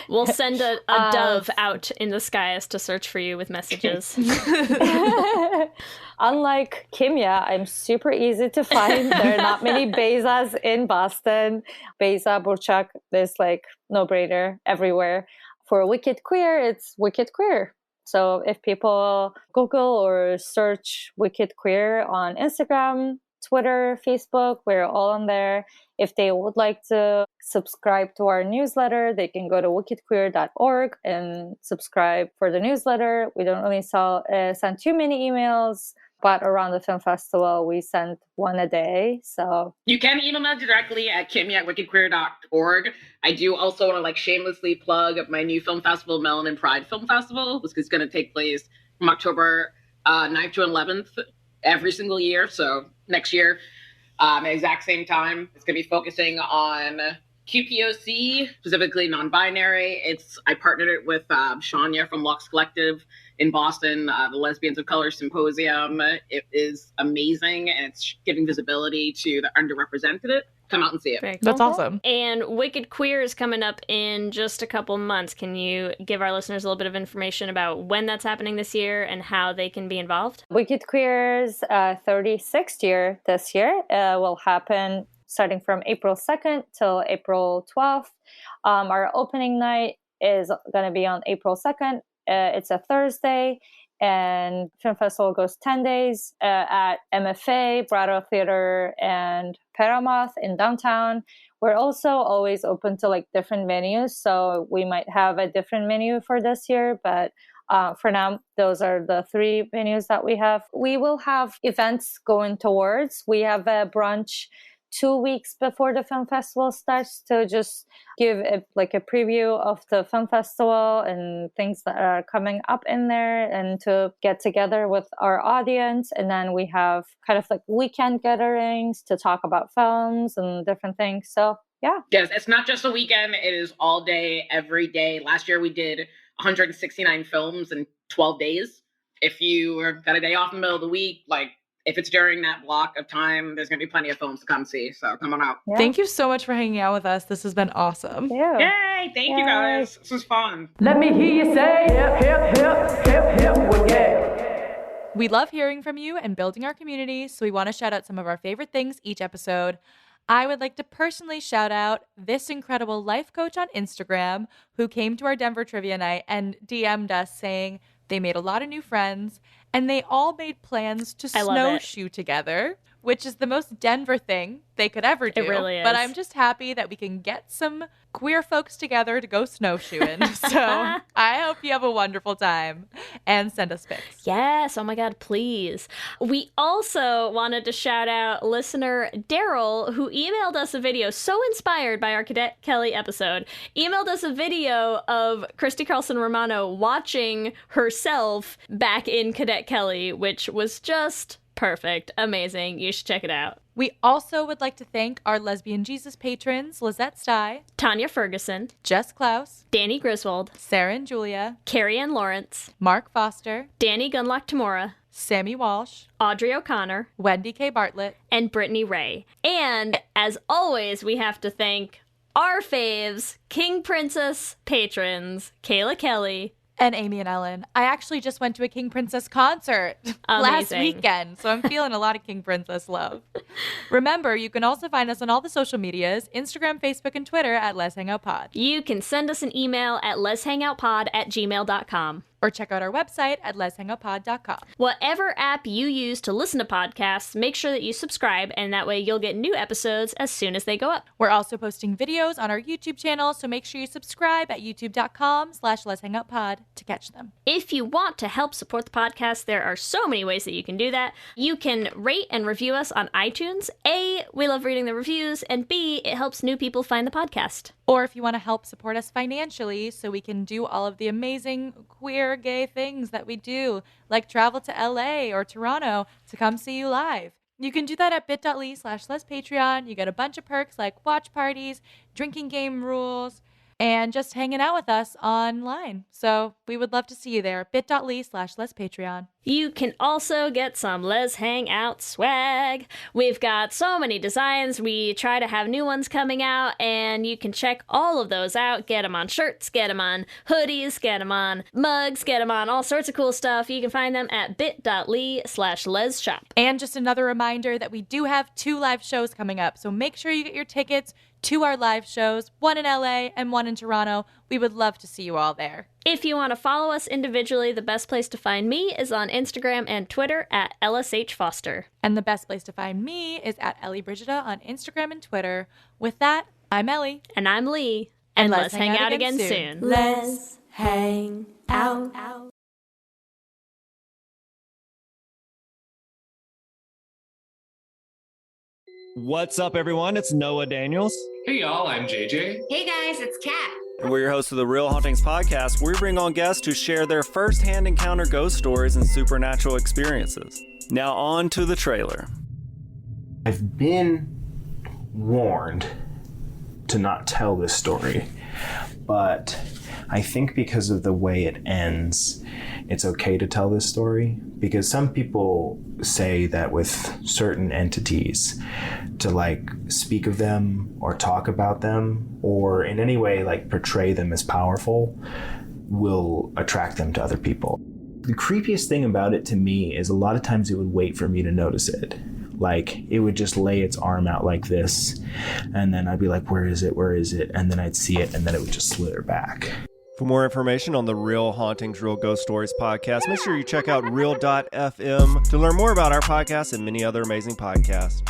We'll send a dove out in the skies to search for you with messages. Unlike Kimya, I'm super easy to find. There are not many Bezas in Boston. Beza, Burchak, there's no-brainer everywhere. For Wicked Queer, it's Wicked Queer. So if people Google or search Wicked Queer on Instagram, Twitter, Facebook, we're all on there. If they would like to subscribe to our newsletter, they can go to wickedqueer.org and subscribe for the newsletter. We don't really send too many emails, but around the film festival, we send one a day. So you can email me directly at kimya@wickedqueer.org. I do also want to shamelessly plug my new film festival, Melanin Pride Film Festival, which is going to take place from October 9th to 11th every single year. So next year, at the exact same time, it's going to be focusing on QPOC, specifically non-binary. I partnered it with Shania from Lux Collective in Boston, the Lesbians of Color Symposium. It is amazing, and it's giving visibility to the underrepresented. Come out and see it. Very cool. That's awesome. And Wicked Queer is coming up in just a couple months. Can you give our listeners a little bit of information about when that's happening this year and how they can be involved? Wicked Queer's 36th year this year will happen starting from April 2nd till April 12th. Our opening night is going to be on April 2nd. It's a Thursday, and Film Festival goes 10 days at MFA, Brado Theater, and Paramoth in downtown. We're also always open to like different menus. So we might have a different menu for this year, but for now, those are the 3 menus that we have. We will have events going towards. We have a brunch 2 weeks before the film festival starts to just give a preview of the film festival and things that are coming up in there and to get together with our audience. And then we have kind of like weekend gatherings to talk about films and different things. So yeah. Yes, it's not just a weekend. It is all day, every day. Last year we did 169 films in 12 days. If you got a day off in the middle of the week, like if it's during that block of time, there's going to be plenty of films to come see. So come on out. Yeah. Thank you so much for hanging out with us. This has been awesome. Yay. Thank you guys. This was fun. Let me hear you say hip, hip, hip, hip, hip, well, yeah. We love hearing from you and building our community, so we want to shout out some of our favorite things each episode. I would like to personally shout out this incredible life coach on Instagram who came to our Denver trivia night and DM'd us saying they made a lot of new friends and they all made plans to snowshoe together, which is the most Denver thing they could ever do. It really is. But I'm just happy that we can get some queer folks together to go snowshoeing. So I hope you have a wonderful time and send us pics. Yes. Oh my God, please. We also wanted to shout out listener Daryl, who emailed us a video so inspired by our Cadet Kelly episode, emailed us a video of Christy Carlson Romano watching herself back in Cadet Kelly, which was just perfect. Amazing. You should check it out. We also would like to thank our Lesbian Jesus patrons, Lizette Stye, Tanya Ferguson, Jess Klaus, Danny Griswold, Sarah and Julia, Carrie Ann Lawrence, Mark Foster, Danny Gunlock Tamora, Sammy Walsh, Audrey O'Connor, Wendy K. Bartlett, and Brittany Ray. And as always, we have to thank our faves, King Princess patrons, Kayla Kelly, and Amy and Ellen. I actually just went to a King Princess concert last weekend, so I'm feeling a lot of King Princess love. Remember, you can also find us on all the social medias, Instagram, Facebook, and Twitter at Let's Hang Out Pod. You can send us an email at letshangoutpod@gmail.com. Or check out our website at letshangoutpod.com. Whatever app you use to listen to podcasts, make sure that you subscribe, and that way you'll get new episodes as soon as they go up. We're also posting videos on our YouTube channel, so make sure you subscribe at youtube.com/letshangoutpod to catch them. If you want to help support the podcast, there are so many ways that you can do that. You can rate and review us on iTunes. A, we love reading the reviews, and B, it helps new people find the podcast. Or if you want to help support us financially so we can do all of the amazing queer gay things that we do, like travel to LA or Toronto to come see you live. You can do that at bit.ly/lespatreon. You get a bunch of perks like watch parties, drinking game rules, and just hanging out with us online. So we would love to see you there. bit.ly/lespatreon. You can also get some Let's Hang Out swag. We've got so many designs. We try to have new ones coming out, and you can check all of those out. Get them on shirts, get them on hoodies, get them on mugs, get them on all sorts of cool stuff. You can find them at bit.ly/lesshop. And just another reminder that we do have 2 live shows coming up, so make sure you get your tickets to our live shows, one in LA and one in Toronto. We would love to see you all there. If you want to follow us individually, the best place to find me is on Instagram and Twitter at LSH Foster. And the best place to find me is at Ellie Brigida on Instagram and Twitter. With that, I'm Ellie. And I'm Lee. And let's hang out again soon. Let's hang out. What's up, everyone? It's Noah Daniels. Hey, y'all. I'm JJ. Hey, guys. It's Kat. And we're your hosts of the Real Hauntings podcast, where we bring on guests who share their first-hand encounter ghost stories and supernatural experiences. Now on to the trailer. I've been warned to not tell this story, but I think because of the way it ends, it's okay to tell this story, because some people say that with certain entities, to like speak of them or talk about them or in any way like portray them as powerful will attract them to other people. The creepiest thing about it to me is a lot of times it would wait for me to notice it. Like it would just lay its arm out like this, and then I'd be like, where is it? Where is it? And then I'd see it, and then it would just slither back. For more information on the Real Hauntings, Real Ghost Stories podcast, make sure you check out real.fm to learn more about our podcast and many other amazing podcasts.